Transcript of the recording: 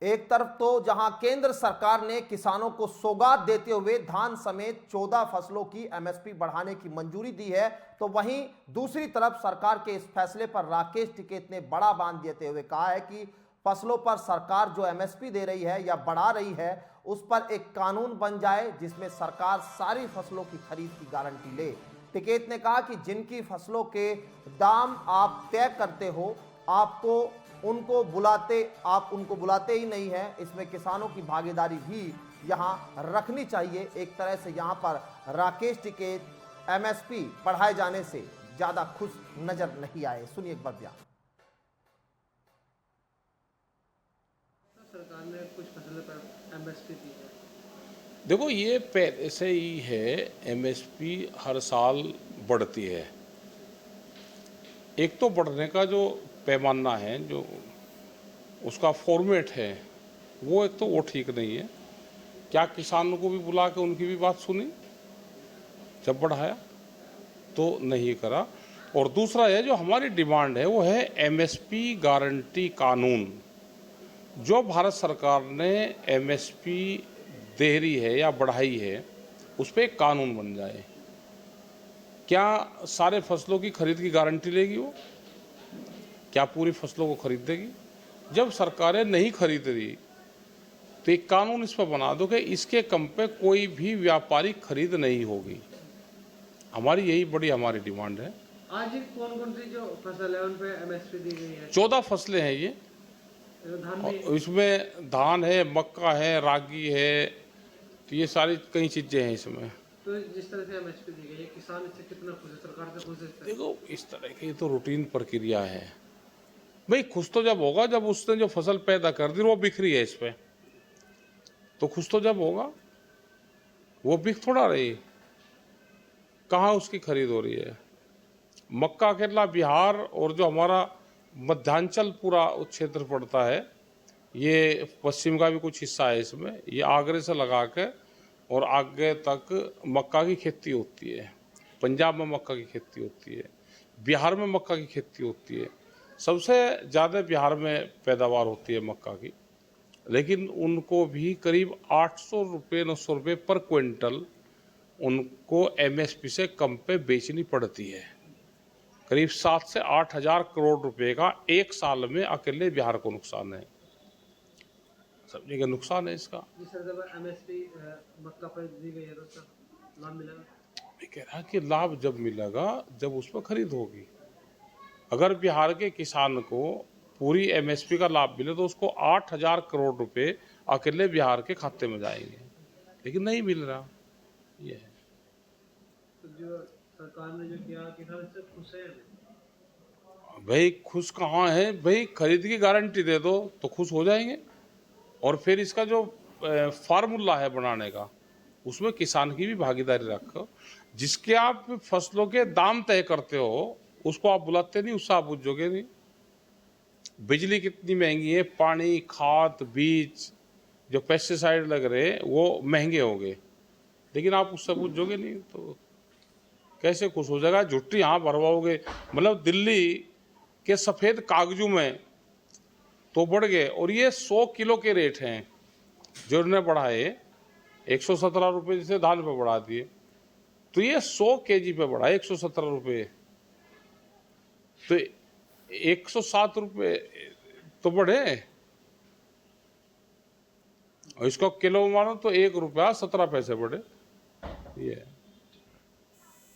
एक तरफ तो जहां केंद्र सरकार ने किसानों को सौगात देते हुए धान समेत 14 फसलों की एमएसपी बढ़ाने की मंजूरी दी है, तो वहीं दूसरी तरफ सरकार के इस फैसले पर राकेश टिकैत ने बड़ा बांध देते हुए कहा है कि फसलों पर सरकार जो एमएसपी दे रही है या बढ़ा रही है, उस पर एक कानून बन जाए जिसमें सरकार सारी फसलों की खरीद की गारंटी ले। टिकैत ने कहा कि जिनकी फसलों के दाम आप तय करते हो, आप उनको बुलाते ही नहीं है। इसमें किसानों की भागीदारी भी यहां रखनी चाहिए। एक तरह से यहां पर राकेश टिकैत एमएसपी बढ़ाए जाने से ज्यादा खुश नजर नहीं आए। सुनिए एक बार बयान। सरकार ने कुछ फसलों पर एमएसपी दी है। देखो, ये पहले से ही है, एमएसपी हर साल बढ़ती है। एक तो बढ़ने का जो पैमाना है, जो उसका फॉर्मेट है, वो एक तो वो ठीक नहीं है। क्या किसानों को भी बुला के उनकी भी बात सुनी जब बढ़ाया? तो नहीं करा। और दूसरा है, जो हमारी डिमांड है वो है एमएसपी गारंटी कानून। जो भारत सरकार ने एमएसपी दे रही है या बढ़ाई है, उस पर एक कानून बन जाए। क्या सारे फसलों की खरीद की गारंटी लेगी वो? क्या पूरी फसलों को खरीद देगी? जब सरकारें नहीं खरीद रही तो एक कानून इस पर बना दो कि इसके कम पे कोई भी व्यापारिक खरीद नहीं होगी। हमारी यही बड़ी हमारी डिमांड है। आज कौन कौन सी जो फसल है उन पे एमएसपी दी गई है? 14 फसलें हैं ये। धान भी इसमें धान है, मक्का है, रागी है, तो ये सारी कई चीज़ें हैं इसमें। तो जिस तरह से एमएसपी दी गई है, किसान इससे कितना खुश है? सरकार से खुश है? देखो, इस तरह की तो रूटीन प्रक्रिया है भाई। खुश तो जब होगा जब उसने जो फसल पैदा कर दी वो बिक रही है इस पे, तो खुश तो जब होगा। वो बिक थोड़ा रही, कहाँ उसकी खरीद हो रही है? मक्का केरला बिहार और जो हमारा मध्यांचल पूरा क्षेत्र पड़ता है, ये पश्चिम का भी कुछ हिस्सा है इसमें, ये आगरे से लगा के और आगे तक मक्का की खेती होती है। पंजाब में मक्का की खेती होती है, बिहार में मक्का की खेती होती है। सबसे ज़्यादा बिहार में पैदावार होती है मक्का की, लेकिन उनको भी करीब 800 रुपये 900 रुपये पर क्विंटल उनको एमएसपी से कम पे बेचनी पड़ती है। करीब 7 से 8 हज़ार करोड़ रुपए का एक साल में अकेले बिहार को नुकसान है। सब जगह नुकसान है इसका। जिस तरह से एमएसपी मक्का पर दी गई है तो लाभ मिलेगा? मैं कह रहा कि लाभ जब मिलेगा जब उस पर खरीद होगी। अगर बिहार के किसान को पूरी एमएसपी का लाभ मिले तो उसको 8 हज़ार करोड़ रुपए अकेले बिहार के खाते में जाएंगे, लेकिन नहीं मिल रहा। ये है तो जो सरकार ने जो किया, किसान इससे खुश है? भाई। खुश कहाँ है भाई? खरीद की गारंटी दे दो तो खुश हो जाएंगे। और फिर इसका जो फार्मूला है बनाने का, उसमें किसान की भी भागीदारी रखो। जिसके आप फसलों के दाम तय करते हो उसको आप बुलाते नहीं, उससे आप पूछोगे नहीं। बिजली कितनी महंगी है, पानी, खाद, बीज, जो पेस्टिसाइड लग रहे हैं वो महंगे हो गए, लेकिन आप उससे पूछोगे नहीं, तो कैसे खुश हो जाएगा? झुट्टी यहाँ भरवाओगे। मतलब दिल्ली के सफ़ेद कागजों में तो बढ़ गए, और ये 100 किलो के रेट हैं जो उन्होंने बढ़ाए। 117 रुपये जैसे धान पे बढ़ा दिए, तो ये 100 केजी पे बढ़ा 117 रुपये, तो 107 रुपये तो बढ़े। और इसको किलो मानो तो 1 रुपया 17 पैसे बढ़े। ये